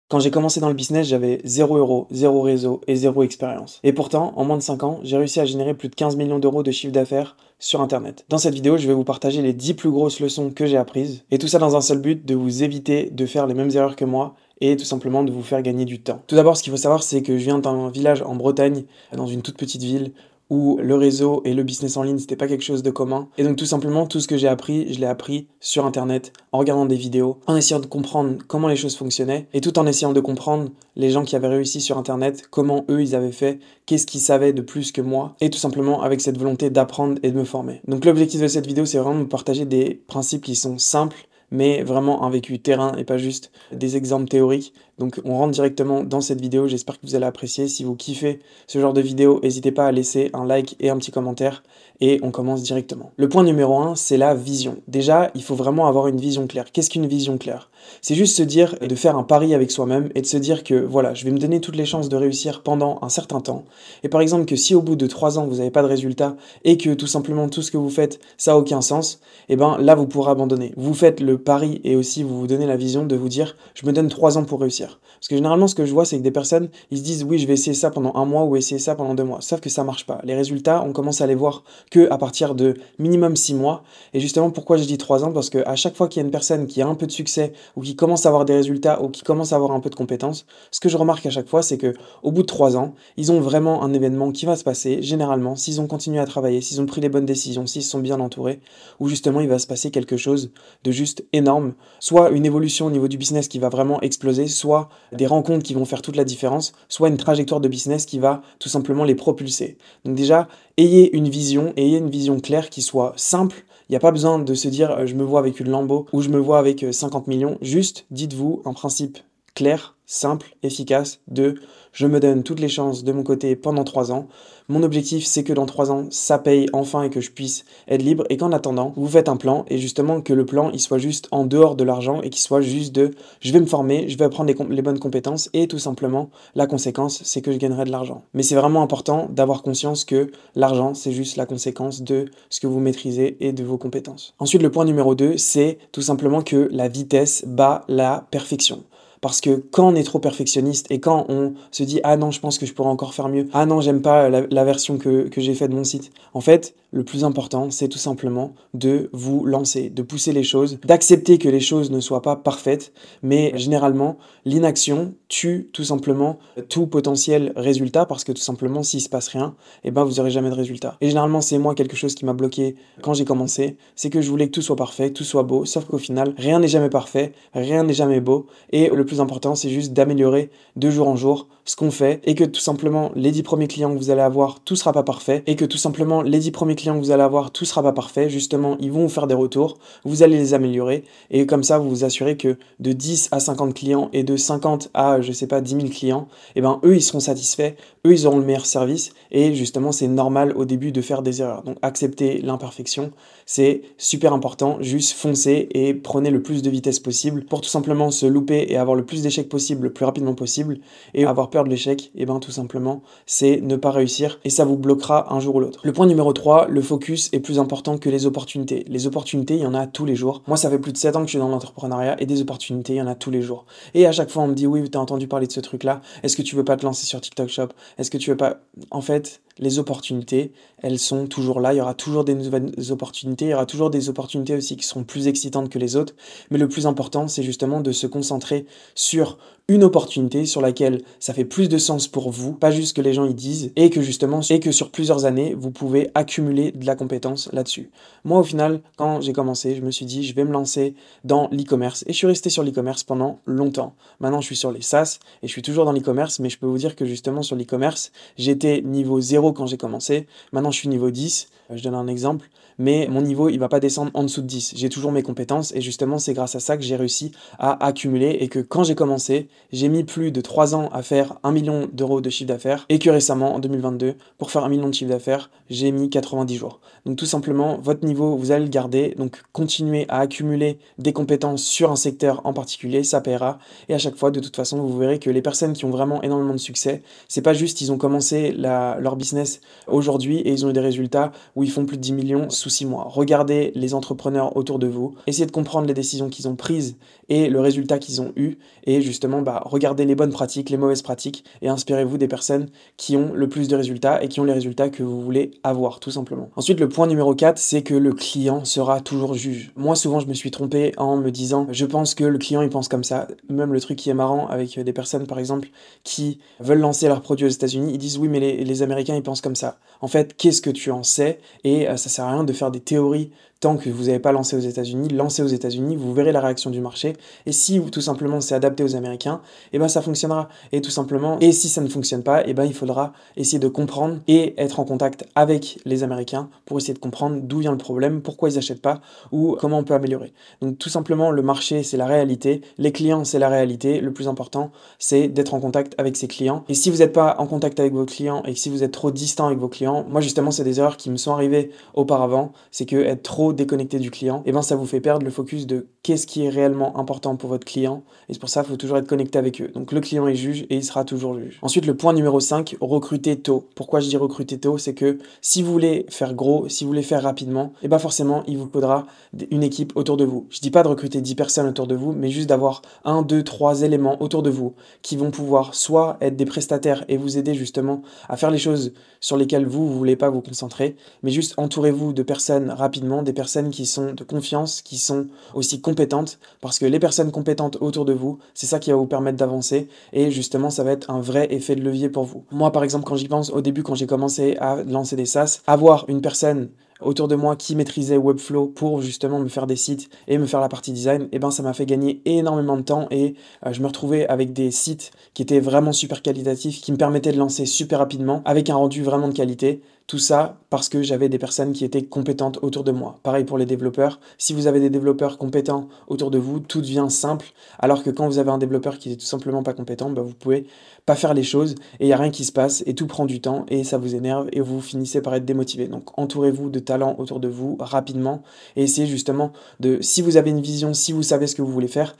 Quand j'ai commencé dans le business, j'avais 0 €, 0 réseau et 0 expérience. Et pourtant, en moins de 5 ans, j'ai réussi à générer plus de 15 millions d'euros de chiffre d'affaires sur Internet. Dans cette vidéo, je vais vous partager les 10 plus grosses leçons que j'ai apprises, et tout ça dans un seul but, de vous éviter de faire les mêmes erreurs que moi, et tout simplement de vous faire gagner du temps. Tout d'abord, ce qu'il faut savoir, c'est que je viens d'un village en Bretagne, dans une toute petite ville, où le réseau et le business en ligne, c'était pas quelque chose de commun. Et donc tout simplement, tout ce que j'ai appris, je l'ai appris sur Internet, en regardant des vidéos, en essayant de comprendre comment les choses fonctionnaient, et tout en essayant de comprendre les gens qui avaient réussi sur Internet, comment eux ils avaient fait, qu'est-ce qu'ils savaient de plus que moi, et tout simplement avec cette volonté d'apprendre et de me former. Donc l'objectif de cette vidéo, c'est vraiment de vous partager des principes qui sont simples, mais vraiment un vécu terrain et pas juste des exemples théoriques. Donc on rentre directement dans cette vidéo, j'espère que vous allez apprécier. Si vous kiffez ce genre de vidéo, n'hésitez pas à laisser un like et un petit commentaire, et on commence directement. Le point numéro 1, c'est la vision. Déjà, il faut vraiment avoir une vision claire. Qu'est-ce qu'une vision claire? C'est juste se dire et de faire un pari avec soi-même et de se dire que voilà, je vais me donner toutes les chances de réussir pendant un certain temps. Et par exemple que si au bout de 3 ans vous n'avez pas de résultat et que tout simplement tout ce que vous faites ça n'a aucun sens, et ben là vous pourrez abandonner. Vous faites le pari et aussi vous vous donnez la vision de vous dire je me donne 3 ans pour réussir. Parce que généralement ce que je vois c'est que des personnes ils se disent oui je vais essayer ça pendant 1 mois ou essayer ça pendant 2 mois. Sauf que ça marche pas. Les résultats on commence à les voir que à partir de minimum 6 mois. Et justement pourquoi je dis 3 ans? Parce qu'à chaque fois qu'il y a une personne qui a un peu de succès ou qui commence à avoir des résultats ou qui commence à avoir un peu de compétences, ce que je remarque à chaque fois c'est que au bout de 3 ans ils ont vraiment un événement qui va se passer, généralement s'ils ont continué à travailler, s'ils ont pris les bonnes décisions, s'ils se sont bien entourés, où justement il va se passer quelque chose de juste énorme, soit une évolution au niveau du business qui va vraiment exploser, soit des rencontres qui vont faire toute la différence, soit une trajectoire de business qui va tout simplement les propulser. Donc déjà, ayez une vision claire qui soit simple. Il n'y a pas besoin de se dire je me vois avec une Lambo ou je me vois avec 50 millions. Juste dites-vous un principe clair, simple, efficace de je me donne toutes les chances de mon côté pendant 3 ans. Mon objectif, c'est que dans 3 ans, ça paye enfin et que je puisse être libre. Et qu'en attendant, vous faites un plan et justement que le plan, il soit juste en dehors de l'argent et qu'il soit juste de je vais me former, je vais apprendre les bonnes compétences et tout simplement, la conséquence, c'est que je gagnerai de l'argent. Mais c'est vraiment important d'avoir conscience que l'argent, c'est juste la conséquence de ce que vous maîtrisez et de vos compétences. Ensuite, le point numéro 2, c'est tout simplement que la vitesse bat la perfection. Parce que quand on est trop perfectionniste et quand on se dit ah non je pense que je pourrais encore faire mieux, ah non j'aime pas la version que j'ai faite de mon site, en fait le plus important c'est tout simplement de vous lancer, de pousser les choses, d'accepter que les choses ne soient pas parfaites, mais généralement l'inaction tue tout simplement tout potentiel résultat parce que tout simplement s'il se passe rien, et ben vous aurez jamais de résultat. Et généralement c'est moi quelque chose qui m'a bloqué quand j'ai commencé, c'est que je voulais que tout soit parfait, que tout soit beau, sauf qu'au final rien n'est jamais parfait, rien n'est jamais beau, et le plus important, c'est juste d'améliorer de jour en jour ce qu'on fait et que tout simplement les 10 premiers clients que vous allez avoir, tout sera pas parfait et que tout simplement les 10 premiers clients que vous allez avoir, tout sera pas parfait. Justement, ils vont vous faire des retours, vous allez les améliorer et comme ça, vous vous assurez que de 10 à 50 clients et de 50 à, je sais pas, 10 000 clients, et ben eux, ils seront satisfaits, eux, ils auront le meilleur service et justement, c'est normal au début de faire des erreurs. Donc, accepter l'imperfection, c'est super important. Juste foncez et prenez le plus de vitesse possible pour tout simplement se louper et avoir le plus d'échecs possible, le plus rapidement possible, et avoir peur de l'échec, et ben tout simplement, c'est ne pas réussir, et ça vous bloquera un jour ou l'autre. Le point numéro 3, le focus est plus important que les opportunités. Les opportunités, il y en a tous les jours. Moi, ça fait plus de 7 ans que je suis dans l'entrepreneuriat, et des opportunités, il y en a tous les jours. Et à chaque fois, on me dit, oui, t'as entendu parler de ce truc-là, est-ce que tu veux pas te lancer sur TikTok Shop? Est-ce que tu veux pas... En fait, les opportunités, elles sont toujours là, il y aura toujours des nouvelles opportunités, il y aura toujours des opportunités aussi qui seront plus excitantes que les autres, mais le plus important, c'est justement de se concentrer sur une opportunité sur laquelle ça fait plus de sens pour vous, pas juste que les gens y disent, et que justement, et que sur plusieurs années, vous pouvez accumuler de la compétence là-dessus. Moi, au final, quand j'ai commencé, je me suis dit, je vais me lancer dans l'e-commerce, et je suis resté sur l'e-commerce pendant longtemps. Maintenant, je suis sur les SaaS, et je suis toujours dans l'e-commerce, mais je peux vous dire que justement, sur l'e-commerce, j'étais niveau 0 quand j'ai commencé, maintenant je suis niveau 10, je donne un exemple, mais mon niveau il va pas descendre en dessous de 10, j'ai toujours mes compétences et justement c'est grâce à ça que j'ai réussi à accumuler et que quand j'ai commencé, j'ai mis plus de 3 ans à faire 1 million d'euros de chiffre d'affaires et que récemment en 2022, pour faire 1 million de chiffre d'affaires, j'ai mis 90 jours. Donc tout simplement, votre niveau vous allez le garder, donc continuez à accumuler des compétences sur un secteur en particulier, ça paiera, et à chaque fois de toute façon vous verrez que les personnes qui ont vraiment énormément de succès, c'est pas juste ils ont commencé leur business aujourd'hui et ils ont eu des résultats où ils font plus de 10 millions sous 6 mois. Regardez les entrepreneurs autour de vous, essayez de comprendre les décisions qu'ils ont prises et le résultat qu'ils ont eu, et justement, regardez les bonnes pratiques, les mauvaises pratiques, et inspirez-vous des personnes qui ont le plus de résultats et qui ont les résultats que vous voulez avoir, tout simplement. Ensuite, le point numéro 4, c'est que le client sera toujours juge. Moi, souvent, je me suis trompé en me disant, je pense que le client, il pense comme ça. Même le truc qui est marrant avec des personnes, par exemple, qui veulent lancer leurs produits aux États-Unis, ils disent, oui, mais les Américains, ils pensent comme ça. En fait, qu'est-ce que tu en sais? Et ça sert à rien de faire des théories tant que vous n'avez pas lancé aux États-Unis. Lancez aux États-Unis, vous verrez la réaction du marché. Et si tout simplement c'est adapté aux Américains, et ben ça fonctionnera. Et tout simplement, et si ça ne fonctionne pas, et ben il faudra essayer de comprendre et être en contact avec les Américains pour essayer de comprendre d'où vient le problème, pourquoi ils n'achètent pas ou comment on peut améliorer. Donc tout simplement, le marché c'est la réalité, les clients c'est la réalité. Le plus important c'est d'être en contact avec ses clients. Et si vous n'êtes pas en contact avec vos clients et que si vous êtes trop distant avec vos clients, moi justement c'est des erreurs qui me sont arrivées auparavant, c'est que être trop déconnecté du client, et ben ça vous fait perdre le focus de qu'est-ce qui est réellement important pour votre client, et c'est pour ça qu'il faut toujours être connecté avec eux. Donc le client est juge et il sera toujours juge. Ensuite, le point numéro 5, recruter tôt. Pourquoi je dis recruter tôt? C'est que si vous voulez faire gros, si vous voulez faire rapidement, et ben forcément il vous faudra une équipe autour de vous. Je dis pas de recruter 10 personnes autour de vous, mais juste d'avoir 1, 2, 3 éléments autour de vous qui vont pouvoir soit être des prestataires et vous aider justement à faire les choses sur lesquelles vous voulez pas vous concentrer, mais juste entourez-vous de personnes rapidement, des personnes qui sont de confiance, qui sont aussi compétentes, parce que les personnes compétentes autour de vous, c'est ça qui va vous permettre d'avancer, et justement ça va être un vrai effet de levier pour vous. Moi par exemple, quand j'y pense, au début quand j'ai commencé à lancer des SaaS, avoir une personne autour de moi qui maîtrisait Webflow pour justement me faire des sites et me faire la partie design, et ben ça m'a fait gagner énormément de temps, et je me retrouvais avec des sites qui étaient vraiment super qualitatifs, qui me permettaient de lancer super rapidement, avec un rendu vraiment de qualité. Tout ça parce que j'avais des personnes qui étaient compétentes autour de moi. Pareil pour les développeurs. Si vous avez des développeurs compétents autour de vous, tout devient simple. Alors que quand vous avez un développeur qui est tout simplement pas compétent, vous pouvez pas faire les choses et il n'y a rien qui se passe et tout prend du temps et ça vous énerve et vous finissez par être démotivé. Donc entourez-vous de talents autour de vous rapidement et essayez justement de, si vous avez une vision, si vous savez ce que vous voulez faire,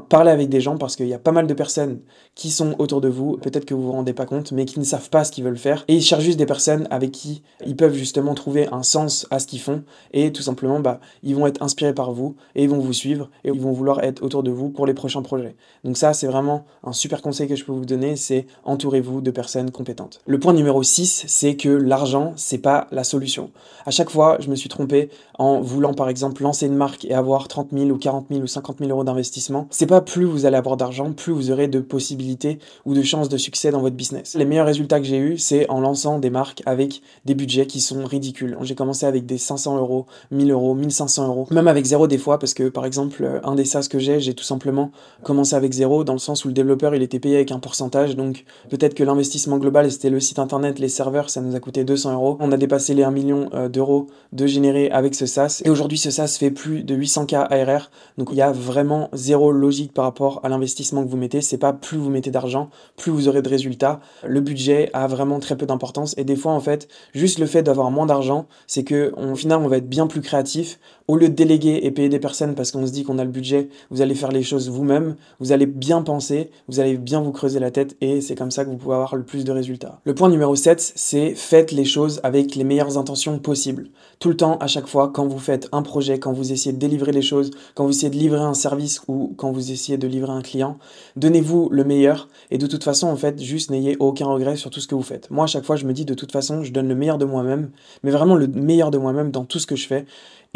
parlez avec des gens, parce qu'il y a pas mal de personnes qui sont autour de vous, peut-être que vous vous rendez pas compte, mais qui ne savent pas ce qu'ils veulent faire, et ils cherchent juste des personnes avec qui ils peuvent justement trouver un sens à ce qu'ils font, et tout simplement ils vont être inspirés par vous et ils vont vous suivre et ils vont vouloir être autour de vous pour les prochains projets. Donc ça, c'est vraiment un super conseil que je peux vous donner, c'est entourez-vous de personnes compétentes. Le point numéro 6, c'est que l'argent, c'est pas la solution. À chaque fois, je me suis trompé en voulant par exemple lancer une marque et avoir 30 000 ou 40 000 ou 50 000 euros d'investissement. C'est pas plus vous allez avoir d'argent, plus vous aurez de possibilités ou de chances de succès dans votre business. Les meilleurs résultats que j'ai eu, c'est en lançant des marques avec des budgets qui sont ridicules. J'ai commencé avec des 500 euros, 1000 euros, 1500 euros, même avec zéro des fois, parce que par exemple, un des SaaS que j'ai tout simplement commencé avec zéro, dans le sens où le développeur il était payé avec un pourcentage, donc peut-être que l'investissement global c'était le site internet, les serveurs, ça nous a coûté 200 euros. On a dépassé les 1 million d'euros de générés avec ce SaaS, et aujourd'hui ce SaaS fait plus de 800K ARR, donc il y a vraiment zéro logique par rapport à l'investissement que vous mettez. C'est pas plus vous mettez d'argent, plus vous aurez de résultats. Le budget a vraiment très peu d'importance, et des fois en fait, juste le fait d'avoir moins d'argent, c'est que au final on va être bien plus créatif. Au lieu de déléguer et payer des personnes parce qu'on se dit qu'on a le budget, vous allez faire les choses vous-même, vous allez bien penser, vous allez bien vous creuser la tête, et c'est comme ça que vous pouvez avoir le plus de résultats. Le point numéro 7, c'est faites les choses avec les meilleures intentions possibles. Tout le temps, à chaque fois, quand vous faites un projet, quand vous essayez de délivrer les choses, quand vous essayez de livrer un service ou quand vous essayez de livrer un client, donnez-vous le meilleur, et de toute façon, en fait, juste n'ayez aucun regret sur tout ce que vous faites. Moi, à chaque fois, je me dis de toute façon, je donne le meilleur de moi-même, mais vraiment le meilleur de moi-même dans tout ce que je fais,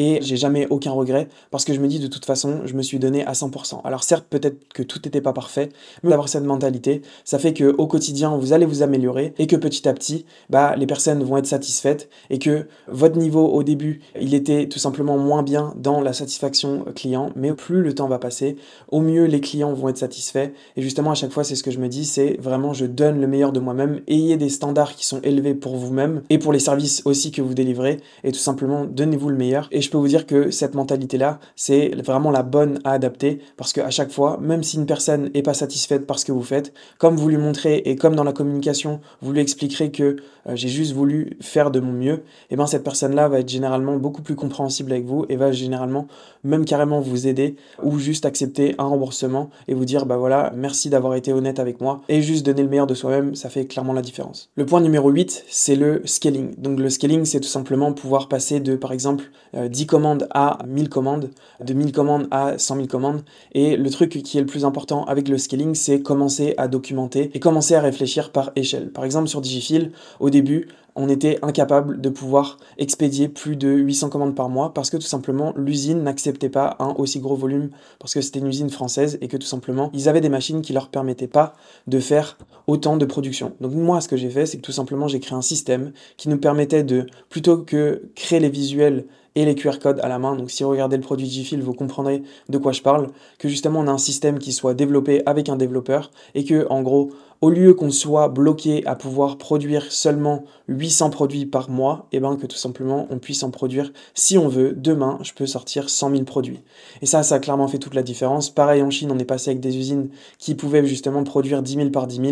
et j'ai jamais aucun regret, parce que je me dis de toute façon, je me suis donné à 100%. Alors certes, peut-être que tout n'était pas parfait, mais d'avoir cette mentalité, ça fait que au quotidien, vous allez vous améliorer, et que petit à petit, les personnes vont être satisfaites, et que votre niveau au début, il était tout simplement moins bien dans la satisfaction client, mais plus le temps va passer, au mieux les clients vont être satisfaits, et justement à chaque fois, c'est ce que je me dis, c'est vraiment je donne le meilleur de moi-même. Ayez des standards qui sont élevés pour vous-même, et pour les services aussi que vous délivrez, et tout simplement donnez-vous le meilleur. Et je peux vous dire que cette mentalité-là, c'est vraiment la bonne à adapter parce qu'à chaque fois, même si une personne n'est pas satisfaite par ce que vous faites, comme vous lui montrez et comme dans la communication, vous lui expliquerez que j'ai juste voulu faire de mon mieux, et bien cette personne-là va être généralement beaucoup plus compréhensible avec vous et va généralement même carrément vous aider ou juste accepter un remboursement et vous dire bah voilà, merci d'avoir été honnête avec moi et juste donner le meilleur de soi-même, ça fait clairement la différence. Le point numéro 8, c'est le scaling. Donc le scaling, c'est tout simplement pouvoir passer de par exemple 10 commandes à 1000 commandes, de 1000 commandes à 100 000 commandes. Et le truc qui est le plus important avec le scaling, c'est commencer à documenter et commencer à réfléchir par échelle. Par exemple sur Digifil, au début, on était incapable de pouvoir expédier plus de 800 commandes par mois parce que tout simplement l'usine n'acceptait pas un aussi gros volume parce que c'était une usine française et que tout simplement ils avaient des machines qui leur permettaient pas de faire autant de production. Donc moi ce que j'ai fait c'est que tout simplement j'ai créé un système qui nous permettait de, plutôt que créer les visuels et les QR codes à la main, donc si vous regardez le produit Digifil, vous comprendrez de quoi je parle, que justement on a un système qui soit développé avec un développeur et que en gros, au lieu qu'on soit bloqué à pouvoir produire seulement 800 produits par mois, et bien que tout simplement on puisse en produire, si on veut, demain je peux sortir 100 000 produits. Et ça a clairement fait toute la différence. Pareil en Chine, on est passé avec des usines qui pouvaient justement produire 10 000 par 10 000,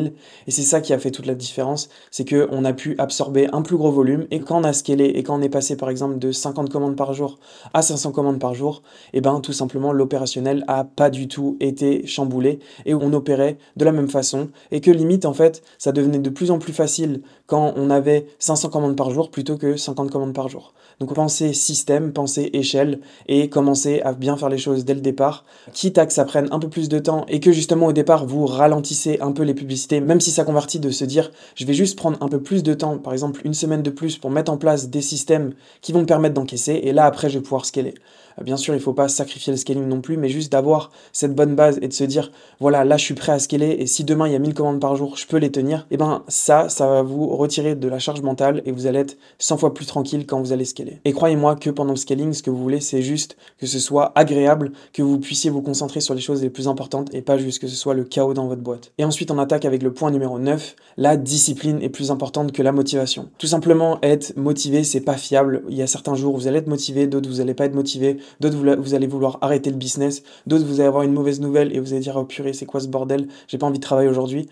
et c'est ça qui a fait toute la différence, c'est qu'on a pu absorber un plus gros volume, et quand on a scalé, et quand on est passé par exemple de 50 commandes par jour à 500 commandes par jour, et ben tout simplement l'opérationnel a pas du tout été chamboulé, et on opérait de la même façon, et que limite en fait ça devenait de plus en plus facile quand on avait 500 commandes par jour plutôt que 50 commandes par jour. Donc pensez système, pensez échelle et commencez à bien faire les choses dès le départ, quitte à que ça prenne un peu plus de temps et que justement au départ vous ralentissez un peu les publicités, même si ça convertit de se dire je vais juste prendre un peu plus de temps, par exemple une semaine de plus pour mettre en place des systèmes qui vont me permettre d'encaisser et là après je vais pouvoir scaler. Bien sûr, il ne faut pas sacrifier le scaling non plus, mais juste d'avoir cette bonne base et de se dire, voilà, là je suis prêt à scaler et si demain il y a 1000 commandes par jour, je peux les tenir, et ben ça va vous retirer de la charge mentale et vous allez être 100 fois plus tranquille quand vous allez scaler. Et croyez-moi que pendant le scaling, ce que vous voulez, c'est juste que ce soit agréable, que vous puissiez vous concentrer sur les choses les plus importantes et pas juste que ce soit le chaos dans votre boîte. Et ensuite, on attaque avec le point numéro 9, la discipline est plus importante que la motivation. Tout simplement, être motivé, c'est pas fiable. Il y a certains jours où vous allez être motivé, d'autres vous allez pas être motivé, d'autres vous allez vouloir arrêter le business, d'autres vous allez avoir une mauvaise nouvelle et vous allez dire oh purée c'est quoi ce bordel, j'ai pas envie de travailler aujourd'hui.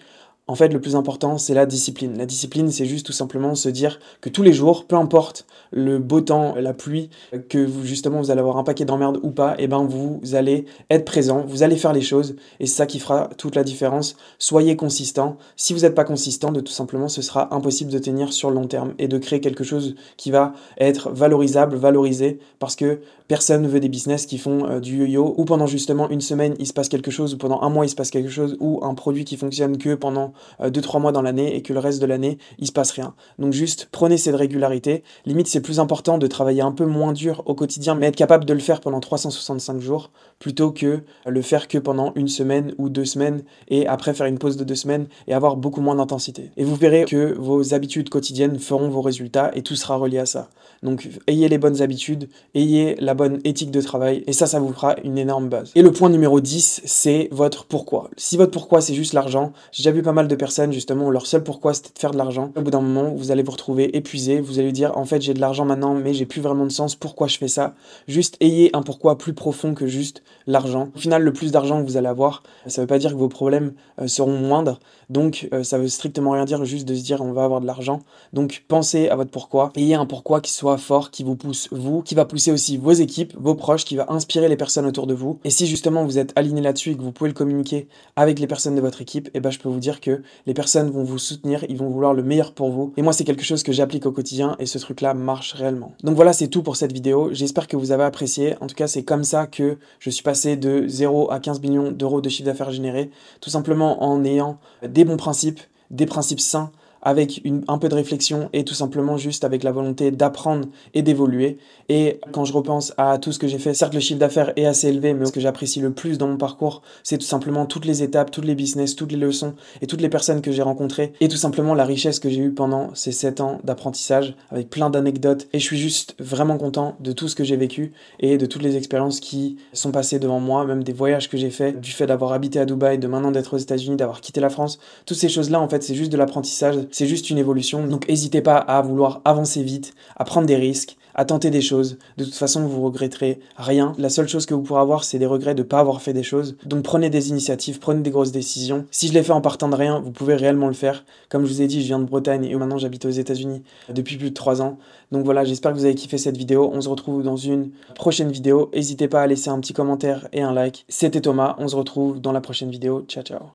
En fait, le plus important, c'est la discipline. La discipline, c'est juste tout simplement se dire que tous les jours, peu importe le beau temps, la pluie, que justement vous allez avoir un paquet d'emmerdes ou pas, et ben vous allez être présent, vous allez faire les choses, et c'est ça qui fera toute la différence. Soyez consistant. Si vous n'êtes pas consistant, tout simplement, ce sera impossible de tenir sur le long terme et de créer quelque chose qui va être valorisable, valorisé, parce que personne ne veut des business qui font du yo-yo, ou pendant justement une semaine, il se passe quelque chose, ou pendant un mois, il se passe quelque chose, ou un produit qui fonctionne que pendant 2-3 mois dans l'année et que le reste de l'année, il se passe rien. Donc juste prenez cette régularité. Limite, c'est plus important de travailler un peu moins dur au quotidien, mais être capable de le faire pendant 365 jours plutôt que le faire que pendant une semaine ou 2 semaines et après faire une pause de 2 semaines et avoir beaucoup moins d'intensité. Et vous verrez que vos habitudes quotidiennes feront vos résultats et tout sera relié à ça. Donc ayez les bonnes habitudes, ayez la bonne éthique de travail et ça vous fera une énorme base. Et le point numéro 10, c'est votre pourquoi. Si votre pourquoi c'est juste l'argent, j'ai déjà vu pas mal de personnes justement où leur seul pourquoi c'était de faire de l'argent. Au bout d'un moment, vous allez vous retrouver épuisé, vous allez dire en fait j'ai de l'argent maintenant mais j'ai plus vraiment de sens, pourquoi je fais ça? Juste ayez un pourquoi plus profond que juste l'argent. Au final, le plus d'argent que vous allez avoir, ça veut pas dire que vos problèmes seront moindres, donc ça veut strictement rien dire juste de se dire on va avoir de l'argent. Donc pensez à votre pourquoi, ayez un pourquoi qui soit fort, qui vous pousse vous, qui va pousser aussi vos équipes, vos proches, qui va inspirer les personnes autour de vous. Et si justement vous êtes aligné là-dessus et que vous pouvez le communiquer avec les personnes de votre équipe, et ben je peux vous dire que les personnes vont vous soutenir, ils vont vouloir le meilleur pour vous. Et moi c'est quelque chose que j'applique au quotidien et ce truc-là marche réellement. Donc voilà, c'est tout pour cette vidéo. J'espère que vous avez apprécié. En tout cas, c'est comme ça que je suis passé de 0 à 15 millions d'euros de chiffre d'affaires généré, tout simplement en ayant des bons principes, des principes sains, avec un peu de réflexion et tout simplement juste avec la volonté d'apprendre et d'évoluer. Et quand je repense à tout ce que j'ai fait, certes le chiffre d'affaires est assez élevé, mais ce que j'apprécie le plus dans mon parcours, c'est tout simplement toutes les étapes, toutes les business, toutes les leçons et toutes les personnes que j'ai rencontrées et tout simplement la richesse que j'ai eue pendant ces 7 ans d'apprentissage avec plein d'anecdotes. Et je suis juste vraiment content de tout ce que j'ai vécu et de toutes les expériences qui sont passées devant moi, même des voyages que j'ai faits, du fait d'avoir habité à Dubaï, de maintenant d'être aux États-Unis, d'avoir quitté la France. Toutes ces choses-là, en fait, c'est juste de l'apprentissage. c'est juste une évolution. Donc n'hésitez pas à vouloir avancer vite, à prendre des risques, à tenter des choses. De toute façon, vous regretterez rien. La seule chose que vous pourrez avoir, c'est des regrets de ne pas avoir fait des choses. Donc prenez des initiatives, prenez des grosses décisions. Si je l'ai fait en partant de rien, vous pouvez réellement le faire. Comme je vous ai dit, je viens de Bretagne et maintenant j'habite aux États-Unis depuis plus de 3 ans. Donc voilà, j'espère que vous avez kiffé cette vidéo. On se retrouve dans une prochaine vidéo. N'hésitez pas à laisser un petit commentaire et un like. C'était Thomas, on se retrouve dans la prochaine vidéo. Ciao, ciao.